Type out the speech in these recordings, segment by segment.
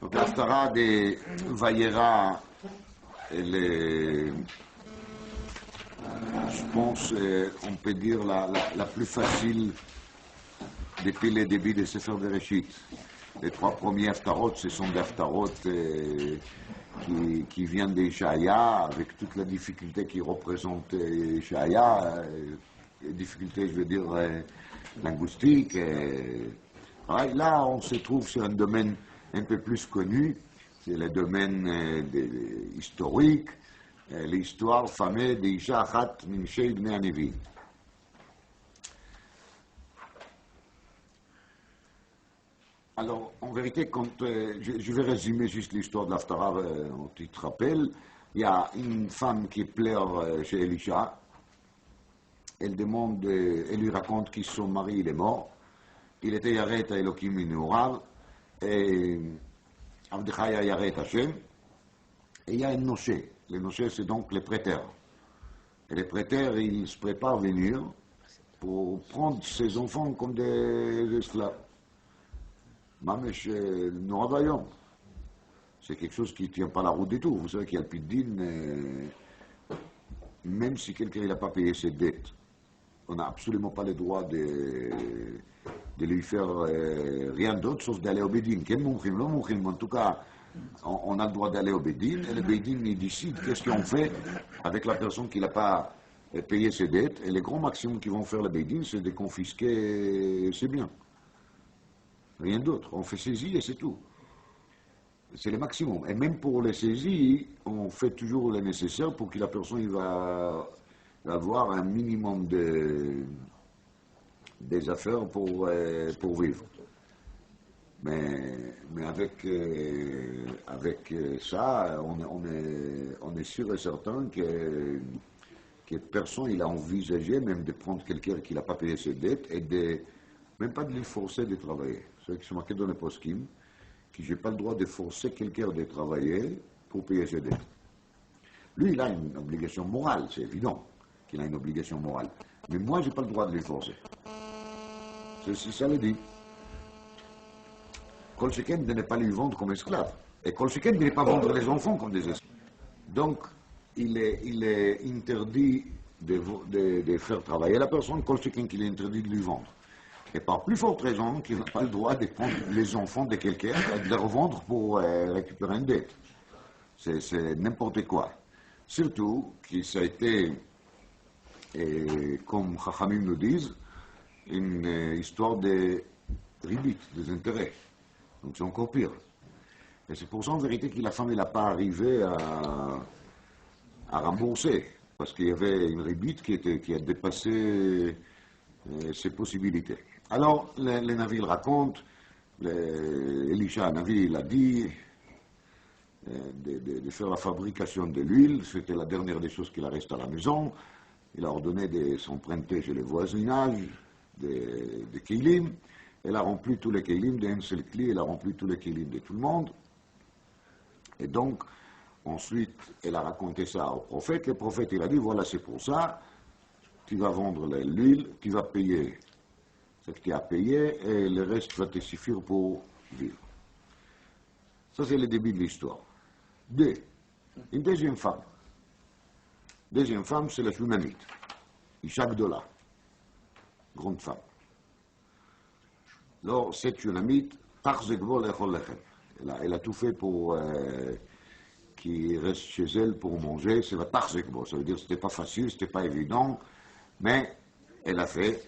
Donc l'Haftara de Vayera, elle est, je pense, on peut dire la plus facile depuis le début de Sefer Bereshit. Les trois premiers Haftarot, ce sont des Haftarot qui viennent d'Ishaïa, avec toute la difficulté qui représente Ishaïa, les difficultés, je veux dire, linguistiques. Là, on se trouve sur un domaine un peu plus connu, c'est le domaine historique, l'histoire fameuse d'Isha Achat min Shei Bnei Nevi. Alors, en vérité, quand je vais résumer juste l'histoire de l'Haftara, tu te rappelles, il y a une femme qui pleure chez Elisha, elle lui raconte que son mari il est mort, il était Yaret à Elohim Minurav, et Avdechaya Yaret Hashem, et il y a un noché. Le noché, c'est donc les prêteurs. Et les prêteurs, ils se préparent à venir pour prendre ses enfants comme des esclaves. Mamesh Noravayom. C'est quelque chose qui ne tient pas la route du tout. Vous savez qu'il y a le Piddin, même si quelqu'un n'a pas payé ses dettes, on n'a absolument pas le droit de lui faire rien d'autre, sauf d'aller au Bédin. En tout cas, on a le droit d'aller au Bédin, et le Bédin il décide qu'est-ce qu'on fait avec la personne qui n'a pas payé ses dettes, et le grand maximum qu'ils vont faire le Bédin, c'est de confisquer ses biens. Rien d'autre. On fait saisie et c'est tout. C'est le maximum. Et même pour les saisies, on fait toujours le nécessaire pour que la personne il va avoir un minimum des affaires pour vivre. Mais avec ça, on est sûr et certain que personne il a envisagé même de prendre quelqu'un qui n'a pas payé ses dettes et même pas de lui forcer de travailler. C'est qui sont marqués dans les poskim, que je n'ai pas le droit de forcer quelqu'un de travailler pour payer ses dettes. Lui, il a une obligation morale, c'est évident qu'il a une obligation morale. Mais moi, je n'ai pas le droit de lui forcer. C'est ça le dit. Kol Sheken de ne pas lui vendre comme esclave. Et Kol Sheken de ne pas vendre les enfants comme des esclaves. Donc, il est interdit de faire travailler la personne, Kol Sheken qu'il est interdit de lui vendre. Et par plus forte raison qu'il n'a pas le droit de prendre les enfants de quelqu'un et de les revendre pour récupérer une dette. C'est n'importe quoi. Surtout que ça a été, comme Chachamim nous disent, une histoire de ribit, des intérêts. Donc c'est encore pire. Et c'est pour ça en vérité que la femme n'a pas arrivé à rembourser, parce qu'il y avait une ribit qui a dépassé ses possibilités. Alors, les Navi le racontent, Elisha Navi il a dit de faire la fabrication de l'huile, c'était la dernière des choses qu'il reste à la maison. Il a ordonné de s'emprunter chez les voisinages de Kélim. Elle a rempli tous les Kélim d'un seul cli, elle a rempli tous les Kélim de tout le monde. Et donc, ensuite, elle a raconté ça au prophète. Le prophète, il a dit, voilà, c'est pour ça, tu vas vendre l'huile, tu vas payer ce que tu as payé, et le reste va te suffire pour vivre. Ça, c'est le début de l'histoire. Une deuxième femme. Deuxième femme, c'est la Shunamite. Isha Gdola. Grande femme. Alors, cette Shunamite, elle a tout fait pour qu'il reste chez elle pour manger. C'est la Tarzekbo. Ça veut dire que ce n'était pas facile, ce n'était pas évident, mais elle a fait.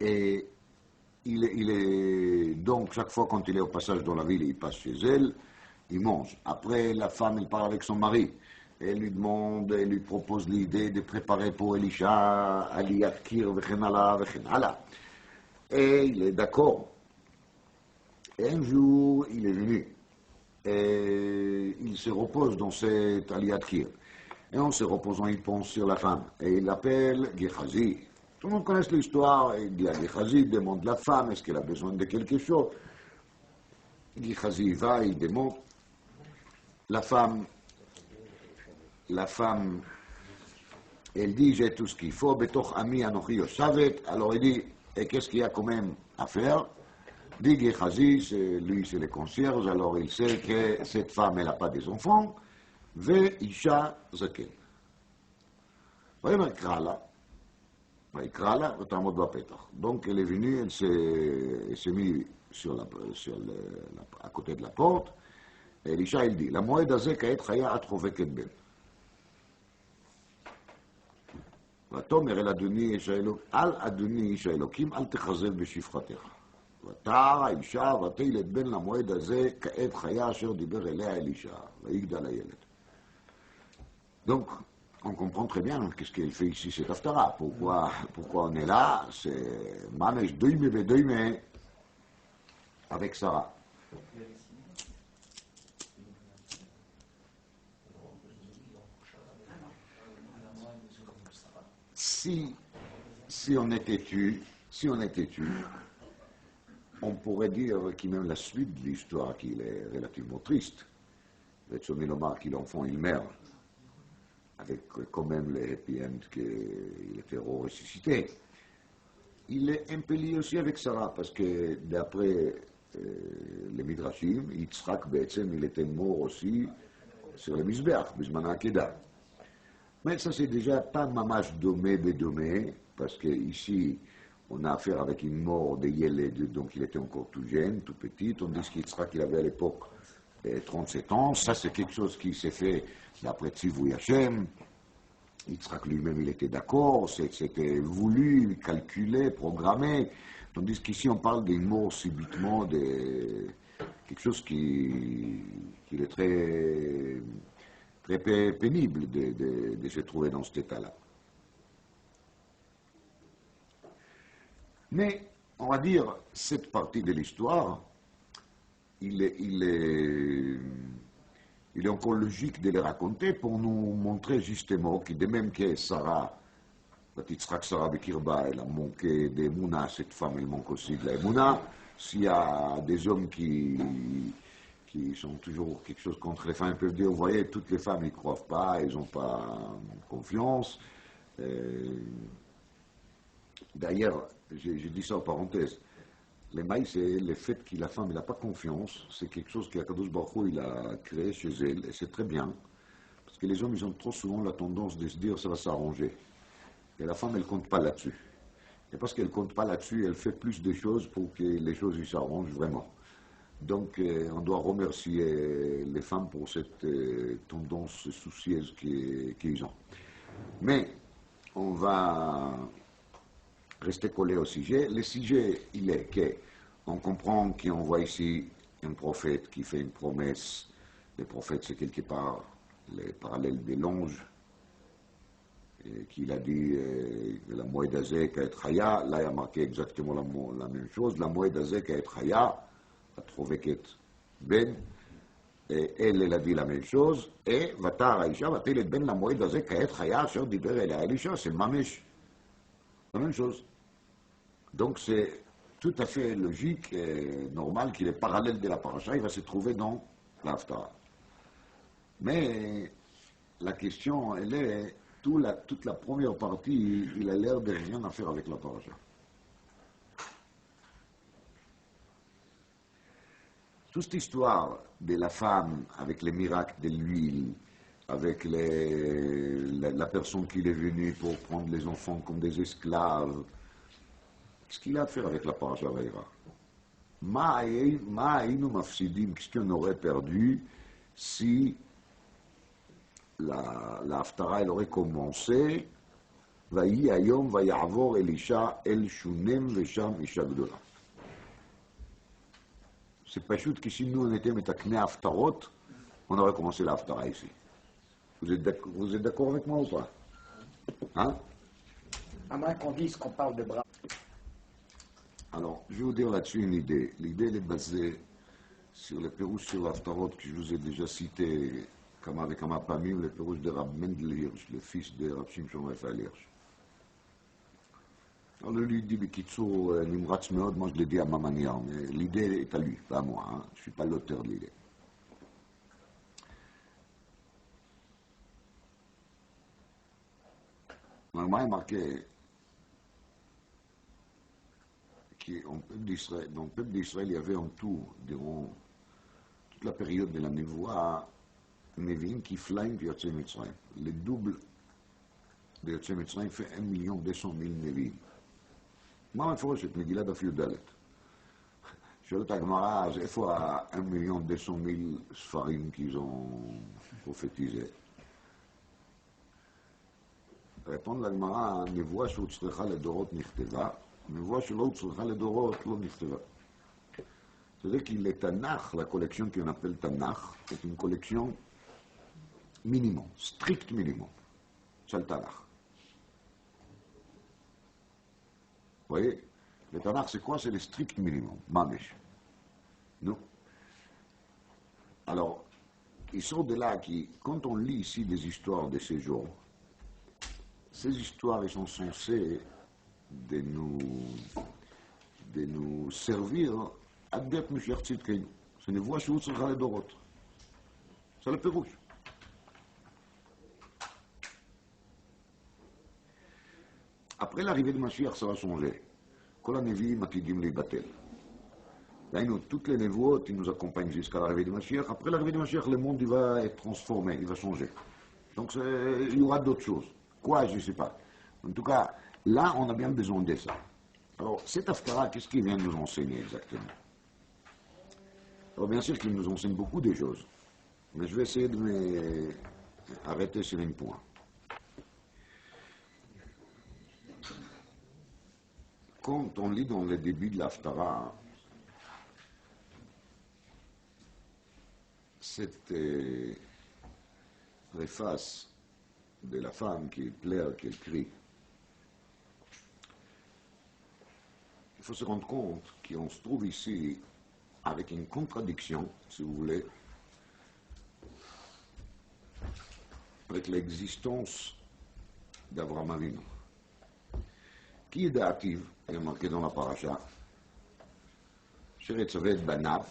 Et il est donc, chaque fois quand il est au passage dans la ville, il passe chez elle, il mange. Après, la femme, elle parle avec son mari. Elle lui demande, elle lui propose l'idée de préparer pour Elisha, Aliyat Kir, vechenala. Et il est d'accord. Et un jour, il est venu. Et il se repose dans cette Aliyat Kir. Et en se reposant, il pense sur la femme. Et il l'appelle Gehazi. Tout le monde connaît l'histoire. Il dit à Gehazi, il demande la femme, est-ce qu'elle a besoin de quelque chose? Gehazi va, il demande. La femme, elle dit, j'ai tout ce qu'il faut, betoch ami anochi yoshavet. Alors il dit, et qu'est-ce qu'il y a quand même à faire? Dit Gehazi, lui c'est le concierge, alors il sait que cette femme, elle n'a pas des enfants, ואישה זקן. ויאמר קרא לה, ויקרא לה ותעמוד בפתח. Donc elle est venue, elle s'est mise à côté de la porte, et Elisha il dit, למועד הזה כעת חיה את חובקת בן. ותאמר אל אדוני איש האלוקים, אל תכזב בשפחתך. ותער האישה ותלד בן למועד הזה כעת חיה אשר דיבר אליה אלישע, ויגדל הילד. Donc, on comprend très bien qu'est-ce qu'elle fait ici, cette Haftara. Pourquoi on est là? C'est Mamesh Doime Bedoime avec Sarah. Si on était tu, on pourrait dire que même la suite de l'histoire, qu'il est relativement triste. Vetsomi Lomar, qu'il enfant, il meurt. Avec quand même le happy end qu'il était ressuscité. Il est un peu lié aussi avec Sarah, parce que d'après les Midrashim, Yitzhak, il était mort aussi sur le Mizbeach, Bismana Akeda. Mais ça, c'est déjà pas mamash domé bédomé, parce qu'ici, on a affaire avec une mort de Yeled, donc il était encore tout jeune, tout petit, tandis qu'Yitzhak, il avait à l'époque 37 ans. Ça, c'est quelque chose qui s'est fait d'après Tzivou Yachem. Yitzhak lui-même, il était d'accord, c'était voulu, calculé, programmé, tandis qu'ici, on parle d'une mort subitement, de quelque chose qui est très pénible de se trouver dans cet état-là. Mais, on va dire, cette partie de l'histoire, il est encore logique de les raconter pour nous montrer justement que de même que Sarah, Yitzhak Sarah Bekirba, elle a manqué d'Emouna, cette femme, elle manque aussi de l'Emouna. S'il y a des hommes qui sont toujours quelque chose contre les femmes, ils peuvent dire, vous voyez, toutes les femmes, ils ne croient pas, ils n'ont pas confiance. D'ailleurs, j'ai dit ça en parenthèse, les maïs, c'est le fait que la femme n'a pas confiance, c'est quelque chose qu'Akadosh Baruch Hu, il a créé chez elle, et c'est très bien, parce que les hommes, ils ont trop souvent la tendance de se dire, ça va s'arranger. Et la femme, elle ne compte pas là-dessus. Et parce qu'elle ne compte pas là-dessus, elle fait plus de choses pour que les choses s'arrangent vraiment. Donc, on doit remercier les femmes pour cette tendance soucieuse qu'ils ont. Mais, on va rester collé au sujet. Le sujet, il est qu'on comprend qu'on voit ici un prophète qui fait une promesse. Le prophète, c'est quelque part le parallèle de l'ange, qu'il a dit la Moed Azek à Etraya. Là, il a marqué exactement la même chose. La Moed Azek à Etraya a trouvé qu'être Ben. Et elle a dit la même chose. Et Vatar Aïcha va t Ben la Moed Azek à Etraya sur Diber et la Elisha. C'est Mamesh. La même chose. Donc c'est tout à fait logique et normal qu'il est parallèle de la paracha, il va se trouver dans l'Haftara. Mais la question, elle est, toute la première partie, il a l'air de rien à faire avec la paracha. Toute cette histoire de la femme avec les miracles de l'huile, avec la personne qui est venue pour prendre les enfants comme des esclaves, qu'est-ce qu'il a à faire avec la paracha Vaïra? Qu'est-ce qu'on aurait perdu si la Haftara elle aurait commencé Vaï Ayom Vaïavor Elisha El Shunem Vesham Isha Gdola. C'est pas juste que si nous on était Metakne Haftarot, on aurait commencé la Haftara ici. Vous êtes d'accord avec moi ou pas? Hein? À moins qu'on dise qu'on parle de bras. Alors, je vais vous dire là-dessus une idée. L'idée, elle est basée sur les pérouges sur l'Haftarot que je vous ai déjà cité, comme avec Amapamim, les pérouges de Rab Mendel Hirsch, le fils de Rab Shimshon Raphaël Hirsch. Alors, lui dit, Bekitsour, Nimratz Meod, moi je l'ai dit à ma manière, mais l'idée est à lui, pas à moi. Hein. Je ne suis pas l'auteur de l'idée. Normalement, il est marqué dans le peuple d'Israël, il y avait en tout, durant toute la période de la Névoie, Nevi'im qui flyent de Yotzei Mitzrayim. Le double de Yotzei Mitzrayim fait 1,2 million Nevi'im. מה מפורשת? מגילת דף י"ד. שואלת הגמרא, אז איפה ה1,200,000 ספרים qu'ils ont prophétisé? רפון לגמרא, נבואה שהוצלחה לדורות נכתבה, נבואה שלא הוצלחה לדורות לא נכתבה. C'est-à-dire que le Tanakh, la collection qu'on appelle Tanakh, est une collection minimum, strict minimum. C'est le Tanakh. Vous voyez, le Tanakh, c'est quoi? C'est le strict minimum, Mamesh. Non. Alors, il sort de là que, quand on lit ici des histoires de ces jours, ces histoires, elles sont censées de nous servir à d'être Mashiach Tzidkeinu. C'est une voie chez Utzrcha Ledorot. C'est le Pérouche. Après l'arrivée de Mashiach, ça va changer. Kol HaNevi'im atidim leibatel. Toutes les névoites, ils nous accompagnent jusqu'à l'arrivée de Mashiach. Après l'arrivée de Mashiach, le monde il va être transformé, il va changer. Donc il y aura d'autres choses. Quoi, je ne sais pas. En tout cas, là, on a bien besoin de ça. Alors, cet Haftarah, qu'est-ce qu'il vient nous enseigner exactement? Alors, bien sûr qu'il nous enseigne beaucoup de choses. Mais je vais essayer de m'arrêter sur un point. Quand on lit dans le début de l'Haftarah, cette préface de la femme qui pleure, qui crie, il faut se rendre compte qu'on se trouve ici avec une contradiction, si vous voulez, avec l'existence d'Avraham Avinu. Qui est d'active, il est marqué dans la paracha, אשר יצווה את בניו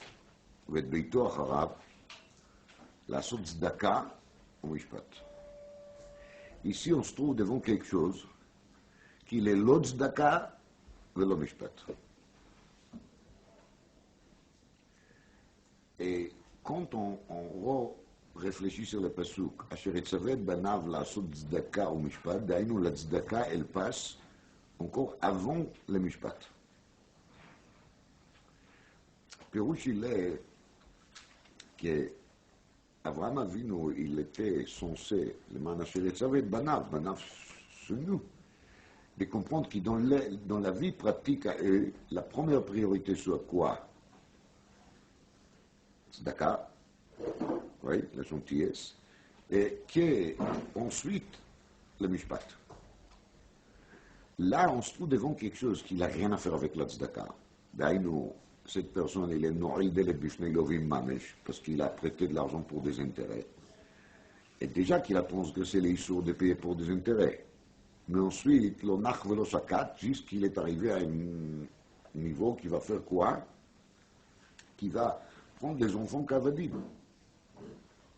ואת ביתו אחריו לעשות צדקה ומשפט. Ici, on se trouve devant quelque chose qui est לא צדקה ולא משפט. Et quand on réfléchit sur le pasuk, אשר יצווה את בניו לעשות צדקה ומשפט, דהיינו לצדקה elle passe encore avant le משפט. פירוש il est qu'Avraham Avinu, il était censé, le אשר יצווה את בניו, בניו c'est nous, de comprendre que dans la vie pratique à eux, la première priorité soit quoi? Tzedaka, oui, la gentillesse, et qu'ensuite le mishpat. Là, on se trouve devant quelque chose qui n'a rien à faire avec la tzedaka. D'ailleurs, cette personne, elle est nourrie de l'ebifnei lovim mamesh, parce qu'il a prêté de l'argent pour des intérêts. Et déjà qu'il a transgressé les issours de payer pour des intérêts. Mais ensuite, le nach velo sakat, jusqu'il est arrivé à un niveau qui va faire quoi? Qui va prendre des enfants cavadim.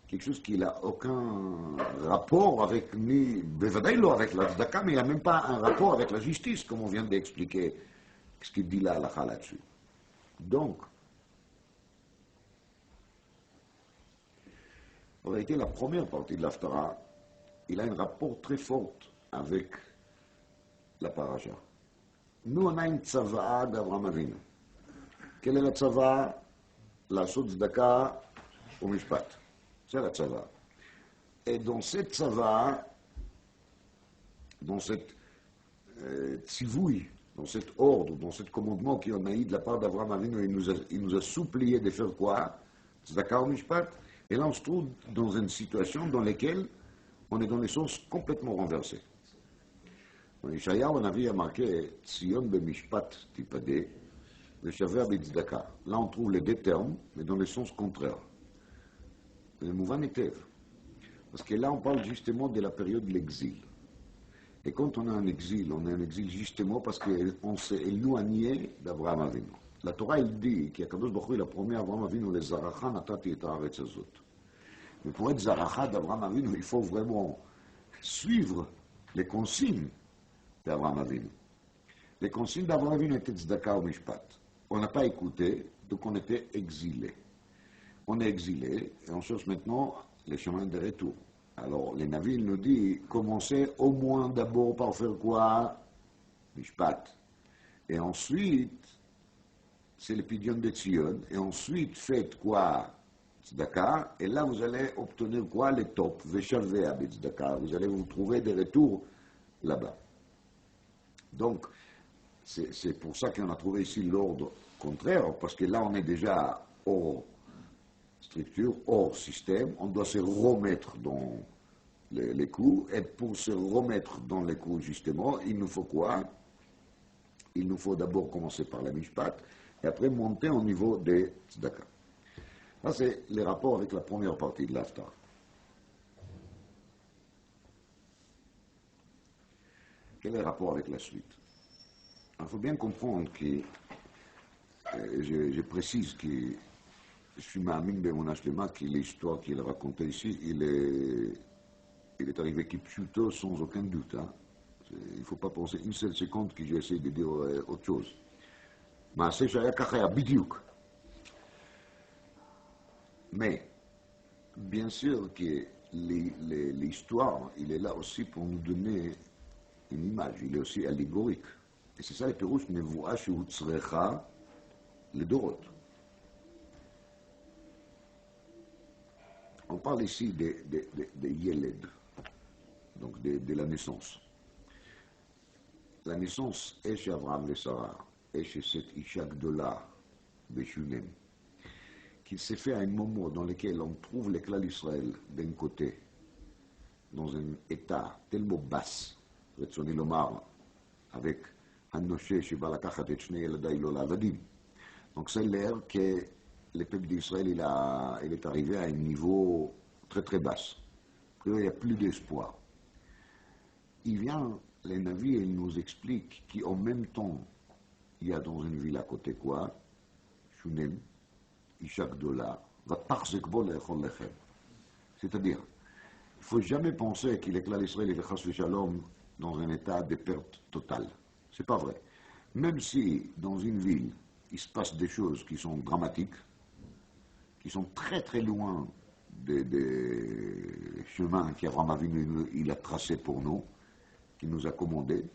Quelque chose qui n'a aucun rapport avec ni bevadaïlo avec la tzedaka, mais il n'a même pas un rapport avec la justice, comme on vient d'expliquer ce qu'il dit là, la là-dessus. Donc, en réalité, la première partie de l'Haftarah, il a un rapport très fort avec la paracha. Nous, on a une tzava'a d'Avraham Avinu. Quelle est la tzava'a? La tzedaka au mishpat. C'est la tzava'a. Et dans cette tzava'a, dans cette tzivouille, dans cet ordre, dans cet commandement qu'on a eu de la part d'Avraham Avinu, il nous a supplié de faire quoi? Tzedaka au mishpat. Et là, on se trouve dans une situation dans laquelle on est dans les sens complètement renversés. Dans Ishayahu, on avait marqué Tzion b'mishpat tipade, v'shaveh b'tzedaka. Là, on trouve les deux termes, mais dans le sens contraire. Le mouvan était. Parce que là, on parle justement de la période de l'exil. Et quand on a un exil, on a un exil justement parce qu'on s'est éloigné d'Avraham Avinu. La Torah, elle dit qu'Akadosh Baruch Hu, il a promis à Avraham Avinu, les Zaracha natati et haaretz hazot. Mais pour être Zaracha d'Avraham Avinu, il faut vraiment suivre les consignes d'Avraham Avinu. Les consignes d'Avraham Avinu étaient tzedaka ou mishpat. On n'a pas écouté, donc on était exilés. On est exilés et on cherche maintenant les chemins de retour. Alors, les Navil nous dit, commencez au moins d'abord par faire quoi? Mishpat. Et ensuite, c'est le Pidyon de Tzion. Et ensuite, faites quoi? Tzedaka. Et là, vous allez obtenir quoi? Les top. Veshaveh à Tzedaka. Vous allez vous trouver des retours là-bas. Donc, c'est pour ça qu'on a trouvé ici l'ordre contraire, parce que là, on est déjà hors structure, hors système. On doit se remettre dans les coups. Et pour se remettre dans les coups, justement, il nous faut quoi? Il nous faut d'abord commencer par la mishpat, et après monter au niveau des tzedaka. Ça, c'est les rapports avec la première partie de l'Haftarah. Quel est le rapport avec la suite? Il faut bien comprendre que, je précise que je suis Ma'amin ben mon Ashlema, que l'histoire qu'il a racontée ici, il est arrivé Kipchuto sans aucun doute. Hein. Il ne faut pas penser une seule seconde que j'ai essayé de dire autre chose. Maaseh Shaya Kachaya, Bidiouk. Mais, bien sûr que l'histoire, il est là aussi pour nous donner une image, il est aussi allégorique. Et c'est ça le Pérouche, Nevoua Shehutzrecha, le Dorot. On parle ici de Yeled, donc de la naissance. La naissance est chez Abraham et Sarah, est chez cette Isha Gdola, Beshunem, qui s'est fait à un moment dans lequel on trouve l'éclat d'Israël d'un côté, dans un état tellement basse, Retsoni Lomar, avec Hanoshe Sheba Lakachat et Shnei Eladai Lola Avadim. Donc c'est l'air que le peuple d'Israël il est arrivé à un niveau très très bas. Il n'y a plus d'espoir. Il vient, les navires, il nous explique qu'en même temps, il y a dans une ville à côté quoi? Shunem, Ishak Dola, va Tarzekbo Lechol Lechem. C'est-à-dire, il ne faut jamais penser qu'il est là l'Israël et le Chas Shalom dans un état de perte totale. C'est pas vrai. Même si dans une ville, il se passe des choses qui sont dramatiques, qui sont très très loin des chemins qu'Abraham Avinu il a tracés pour nous, qui nous a commandés,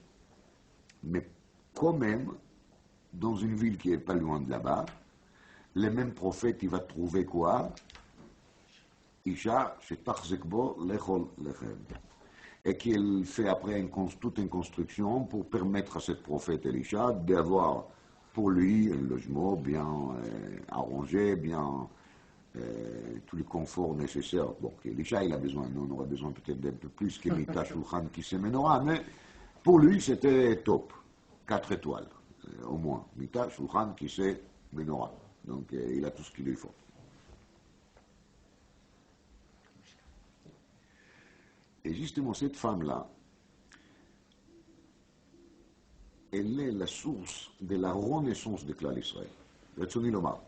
mais quand même, dans une ville qui n'est pas loin de là-bas, le même prophète, il va trouver quoi? Isha, Shetarzekbo, Lechol Lechem. Et qu'il fait après toute une construction pour permettre à ce prophète Elisha d'avoir pour lui un logement bien arrangé, bien tous les conforts nécessaires. Bon, Elisha il a besoin, nous on aurait besoin peut-être d'un peu plus que Mita Shulchan qui se Menorah, mais pour lui c'était top, 4 étoiles au moins. Mita Shulchan qui se Menorah, donc il a tout ce qu'il lui faut. Et justement, cette femme-là, elle est la source de la renaissance de Klal Israël. Retsoni Lomar,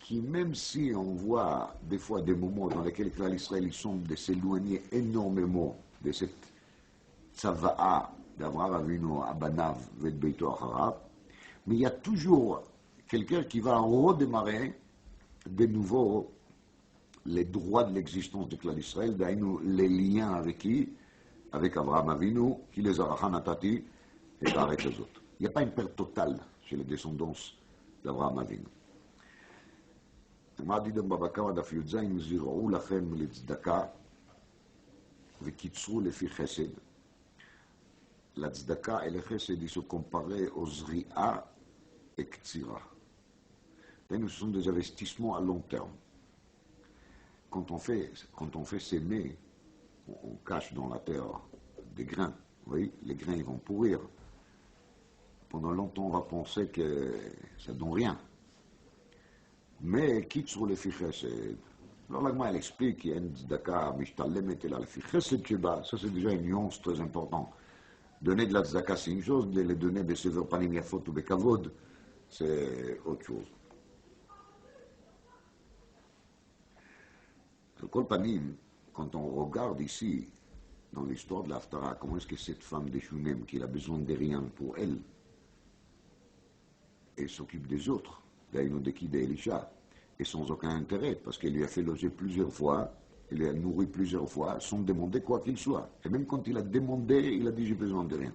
qui même si on voit des fois des moments dans lesquels Klal Israël ils semblent de s'éloigner énormément de cette tzava'a d'Avraham Avinu à Banav et de Beito Acharab, mais il y a toujours quelqu'un qui va redémarrer de nouveau les droits de l'existence de Klal Israël, les liens avec qui? Avec Avraham Avinu, qui les a rachanatati et avec les autres. Il n'y a pas une perte totale chez les descendants d'Avraham Avinu. אמרתי גם בבא קמא דף י"ז, זרעו לכם לצדקה וקיצרו לפי חסד. לצדקה et le chesed, ils sont comparés aux zri'a et ktsira. Ce sont des investissements à long terme. Quand on fait s'aimer, on cache dans la terre des grains. Vous voyez, les grains ils vont pourrir. Pendant longtemps, on va penser que ça ne donne rien. Mais quitte sur le fichesed. Alors l'agma elle explique qu'il y a une tzedaka mishtalemet et la fichesed sheba. Ça c'est déjà une nuance très importante. Donner de la tzedaka c'est une chose, de les donner des sever panim yafot ou bekavod, c'est autre chose. Le Kol Panim, quand on regarde ici, dans l'histoire de l'Haftarah, comment est-ce que cette femme de Shunem, qui a besoin de rien pour elle, et s'occupe des autres, de qui d'Elisha, et sans aucun intérêt, parce qu'il lui a fait loger plusieurs fois, il l'a nourri plusieurs fois, sans demander quoi qu'il soit. Et même quand il a demandé, il a dit j'ai besoin de rien.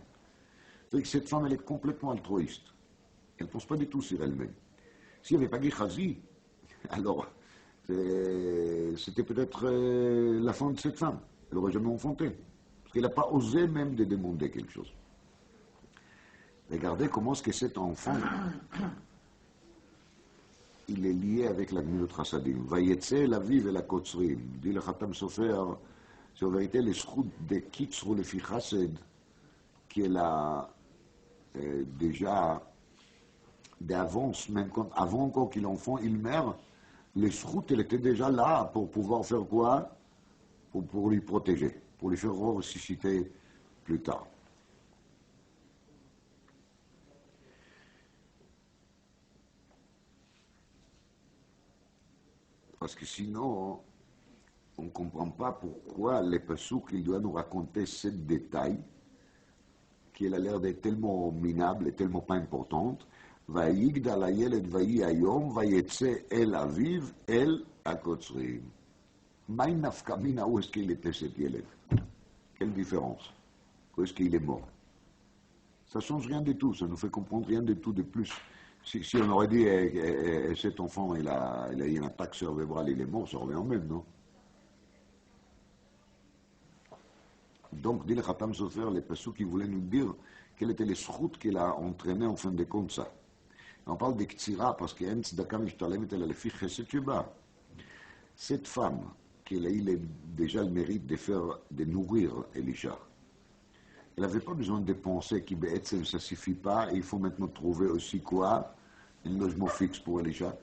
C'est que cette femme, elle est complètement altruiste. Elle ne pense pas du tout sur elle-même. S'il n'y avait pas Gehazi, alors c'était peut-être la fin de cette femme. Elle n'aurait jamais enfanté. Parce qu'elle n'a pas osé même de demander quelque chose. Regardez comment est-ce que cet enfant, il est lié avec la Gmilut Chassadim. Vayetse la vive et la kotzrim. Dit le Khatam Sofer, c'est en vérité les schroutes de Kitzru le fi Chassid, qu'elle a déjà d'avance, même quand, avant encore qu'il enfant, il meurt, les schroutes, elle était déjà là pour pouvoir faire quoi? Pour lui protéger, pour lui faire ressusciter plus tard. Parce que sinon, on ne comprend pas pourquoi les Passouk, il doit nous raconter ce détail, qui a l'air d'être tellement minable et tellement pas importante. Vayigdal hayeled vayi hayom, vayetse el aviv, el hakotzrim. Maï nafka mina, où est-ce qu'il était cet yeled? Quelle différence? Où est-ce qu'il est mort? Ça ne change rien du tout, ça ne nous fait comprendre rien du tout de plus. Si on aurait dit cet enfant, il a eu une attaque cérébrale, il est mort, ça revient en même, non? Donc, dit le Khatam Sofer, les Passous qui voulaient nous dire quelles étaient les schroutes qu'il a entraînées en fin de compte ça. On parle des Ktsira parce qu'il y a une tzedaka mishtalemet elle a le fi chesed sheba. Cette femme, qui a eu déjà le mérite de nourrir Elisha, elle n'avait pas besoin de penser que ça ne suffit pas, et il faut maintenant trouver aussi quoi? Un logement fixe pour Elisha.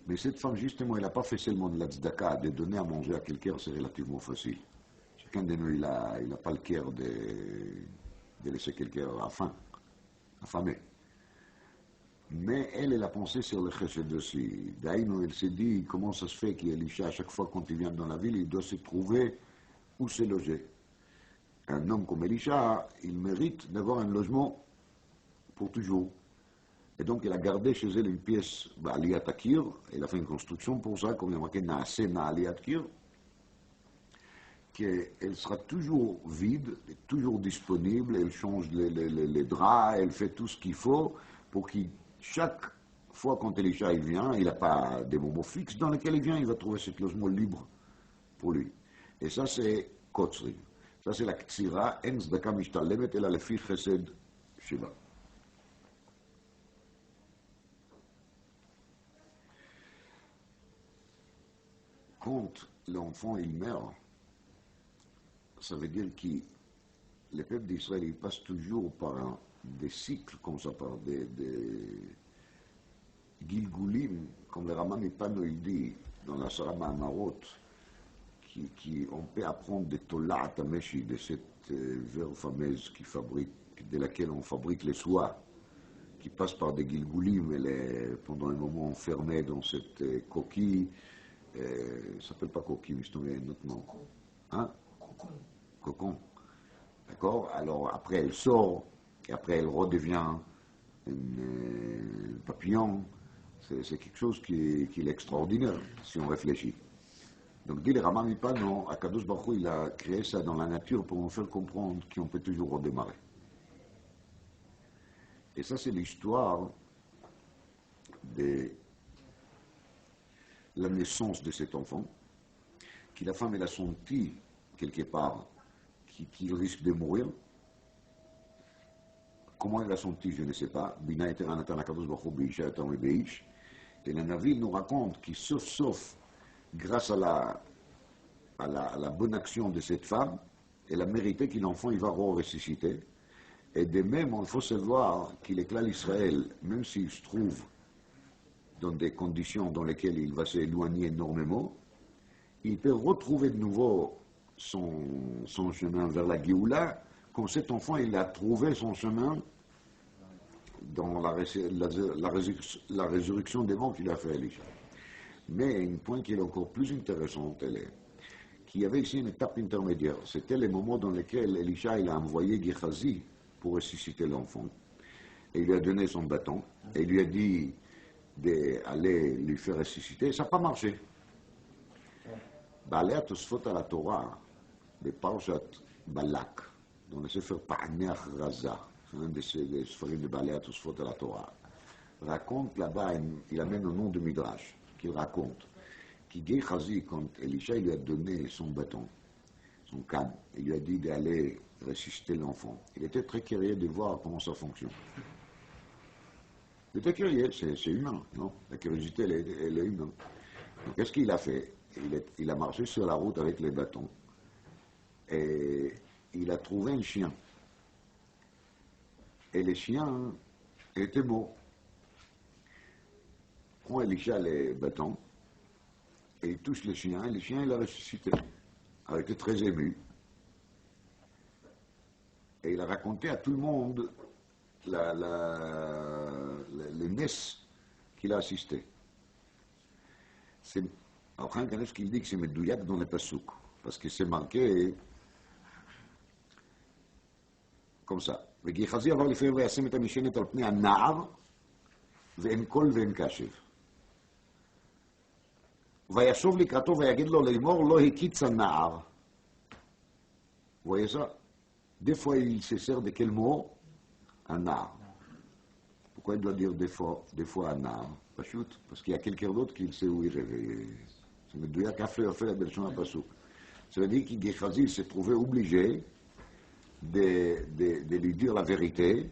Mais cette femme, justement, elle n'a pas fait seulement de la tzedaka, de donner à manger à quelqu'un, c'est relativement facile. Chacun de nous, il n'a pas le cœur de laisser quelqu'un à faim, affamé. Mais elle a pensé sur le chesed aussi. D'ailleurs, elle s'est dit, comment ça se fait qu'Elisha, à chaque fois quand il vient dans la ville, il doit se trouver où se loger. Un homme comme Elisha, il mérite d'avoir un logement pour toujours. Et donc, elle a gardé chez elle une pièce à Aliyat Akir. Elle a fait une construction pour ça, comme il y a marqué Naaseh na Aliyat Akir, qu'elle sera toujours vide, toujours disponible. Elle change les draps, elle fait tout ce qu'il faut pour qu'il chaque fois quand Elisha il vient, il n'a pas des moments fixes dans lesquels il vient, il va trouver ce logement libre pour lui. Et ça, c'est Kotzrim. Ça, c'est la Ktsira, En Zdaka Mishtalemet, elle a le fi Chesed Sheba. Quand l'enfant il meurt, ça veut dire que le peuple d'Israël il passe toujours par des cycles comme ça, par des Gilgulim, comme le Rambam Ipano il dit dans la Sarama Amarot, on peut apprendre de Tolat Ameshi, de cette verre fameuse de laquelle on fabrique les soies, qui passe par des Gilgulim, elle est pendant un moment enfermée dans cette coquille, ça ne s'appelle pas coquille, mais c'est un autre nom. Hein? Cocon. D'accord? Alors après elle sort, et après elle redevient un papillon. C'est quelque chose qui est extraordinaire, si on réfléchit. Donc, dit le Rambam Ipano, Akadosh Baruch Hu, il a créé ça dans la nature pour nous faire comprendre qu'on peut toujours redémarrer. Et ça, c'est l'histoire de la naissance de cet enfant, que la femme, elle a senti, quelque part, qu'il risque de mourir. Comment elle a senti, je ne sais pas. Bina eter anatan Akadosh Baruch Hu beisha eter mebeish. Et le Navi nous raconte que, sauf grâce à la bonne action de cette femme, elle a mérité que l'enfant il va ressusciter. Et de même, il faut savoir qu'il est clair l'Israël, même s'il se trouve dans des conditions dans lesquelles il va s'éloigner énormément, il peut retrouver de nouveau son chemin vers la Géoula, quand cet enfant il a trouvé son chemin dans la résurrection des morts qu'il a fait Elisha. Mais un point qui est encore plus intéressant, elle est qu'il y avait ici une étape intermédiaire. C'était le moment dans lequel Elisha il a envoyé Gehazi pour ressusciter l'enfant. et il lui a donné son bâton, et il lui a dit d'aller lui faire ressusciter, ça n'a pas marché. בעלי התוספות על התורה, בפרשת בלק, dans le Sefer Pa'anei Achraza, c'est un des sfarim de בעלי התוספות על התורה, raconte là-bas, il amène au nom de Midrash, qu'il raconte, qui Gehazi, quand Elisha lui a donné son bâton, son canne, il lui a dit d'aller ressusciter l'enfant. Il était très curieux de voir comment ça fonctionne. Il était curieux, c'est humain, non? La curiosité, elle est humaine. Donc, qu'est-ce qu'il a fait? Il a marché sur la route avec les bâtons et il a trouvé un chien. Et le chien était mort. Il prend Elisha les bâtons et il touche le chien il a ressuscité. Il était très ému. Et il a raconté à tout le monde les messes qu'il a assistées. Alors, Chaim Kanevski dit que c'est Medouyak dans les Passouk, parce que c'est marqué comme ça. וגיחזי עבר לפני וישם את המשענת על פני הנער, ואין קול ואין קשב. וישוב לקראתו ויגיד לו לאמור, לא הקיץ הנער. Vous voyez ça? Des fois, il se sert de quel mot? Un nar. Pourquoi il doit dire des fois un nar? Parce qu'il y a quelqu'un d'autre qui sait où il réveille. C'est Medouyak a fait la version à Passouk. Ça veut dire que Gehazi s'est trouvé obligé de lui dire la vérité,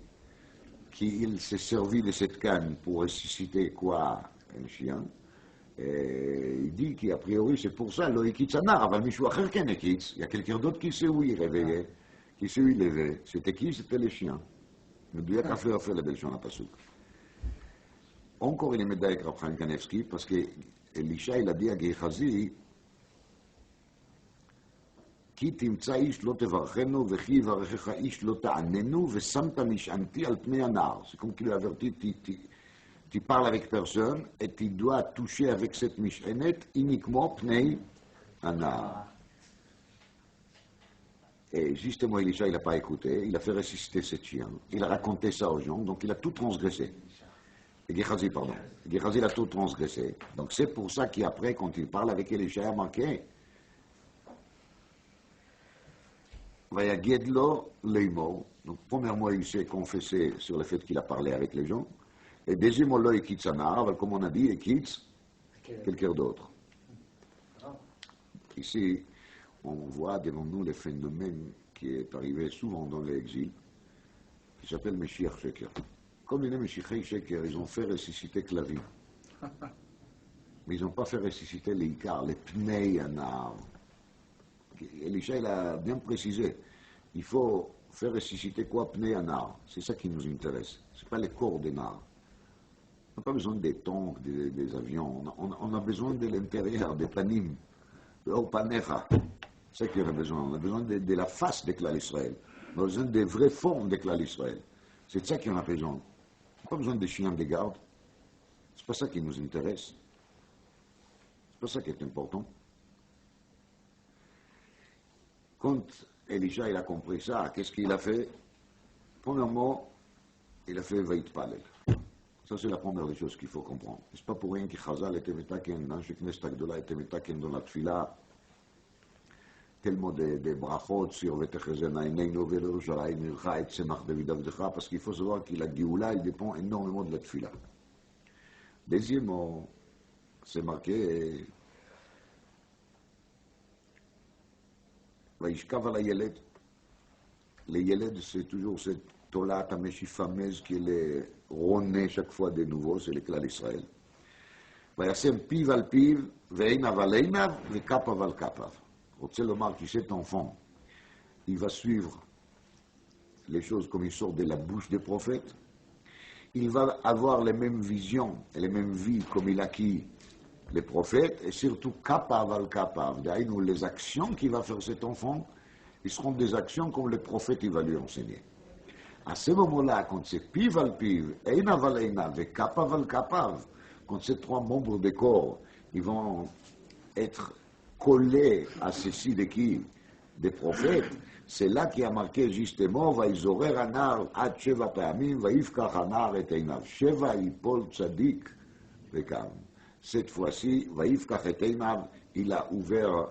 qu'il s'est servi de cette canne pour ressusciter quoi? Un chien. Et il dit qu'a priori c'est pour ça, lo hikitz anar, aval michou acher ken hikitz. Il y a quelqu'un d'autre qui sait où il réveillait, qui sait où il levait. C'était qui? C'était les chiens. Medouyak a fait la version à Passouk. Encore il est médaille avec Rav Chaim Kanevski, parce que Elisha, il a dit à Gehazi, כי תמצא איש לא תברכנו, וכי יברכך איש לא תעננו, ושמת משענתי על פני הנער. C'est comme qu'il lui a averti, tu parles avec personne, et tu dois toucher avec cette משענת uniquement pnei הנער. Et justement, Elisha, il n'a pas écouté, il a fait ressusciter ce chien, il a raconté ça aux gens, donc il a tout transgressé. Gehazi, pardon. Gehazi a tout transgressé. Donc c'est pour ça qu'après, quand il parle avec Elisha, il a marqué Vayagedlo leimor. Donc premièrement, il s'est confessé sur le fait qu'il a parlé avec les gens. Et deuxièmement, lo ekitz anar, comme on a dit, ekitz quelqu'un d'autre. Ici, on voit devant nous le phénomène qui est arrivé souvent dans l'exil, qui s'appelle Meshiach Sheker. Comme les Meshiachei Sheker, ils ont fait ressusciter Klavi. Mais ils n'ont pas fait ressusciter les Ikar, les Pnei Anar. Elisha, il a bien précisé, il faut faire ressusciter quoi? Pnei Anar. C'est ça qui nous intéresse. Ce n'est pas les corps des Nars. On n'a pas besoin des tanks, des avions. On a besoin de l'intérieur, des panim, de Opanecha. C'est ce qu'on a besoin. On a besoin de la face de Klal Israël. On a besoin des vraies formes de Klal Israël. C'est de ça qu'on a besoin. On n'a pas besoin des chiens de garde. C'est pas ça qui nous intéresse. C'est pas ça qui est important. Quand Elisha il a compris ça, qu'est-ce qu'il a fait? Premièrement, il a fait Vait Palel. Ça, c'est la première des choses qu'il faut comprendre. Ce n'est pas pour rien que Chazal était metaken, que Knesset Agdola était metaken dans la tfila, tellement de brachot sur Vetechezena Eineinu Velerushalayim Ircha et Tzemach David Avdecha, parce qu'il faut savoir que la Géoula, il dépend énormément de la tfila. Deuxièmement, c'est marqué Vaishkav ala Yeled. Les Yeled, c'est toujours cette Tolat Ameshifameuse qui est ronnée chaque fois de nouveau, c'est le Klal Israël. Vayasem piv al piv, ve'einav al einav, ve'kapav al kapav. רוצה לומר que cet enfant, il va suivre les choses comme il sort de la bouche des prophètes, il va avoir les mêmes visions et les mêmes vies comme il a acquis les prophètes, et surtout kapav al kapav, d'ailleurs les actions qu'il va faire cet enfant, ils seront des actions comme le prophète il va lui enseigner. À ce moment-là, quand c'est piv al piv, einav al einav, et kapav al kapav, quand ces trois membres du corps, ils vont être collés à ceci de qui? Des prophètes, c'est là qui a marqué justement, ויזורר הנער עד 7 פעמים, ויפקח הנער את עיניו. 7 ייפול צדיק וקם. Cette fois-ci, ויפקח את עיניו, il a ouvert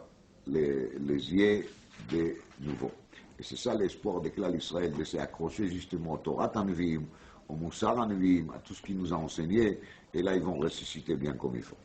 les yeux de nouveau. Et c'est ça l'espoir de Klal Israël, de s'accrocher justement au Torah Tanviim, au Moussar Tanviim, à tout ce qu'il nous a enseigné, et là ils vont ressusciter bien comme il faut.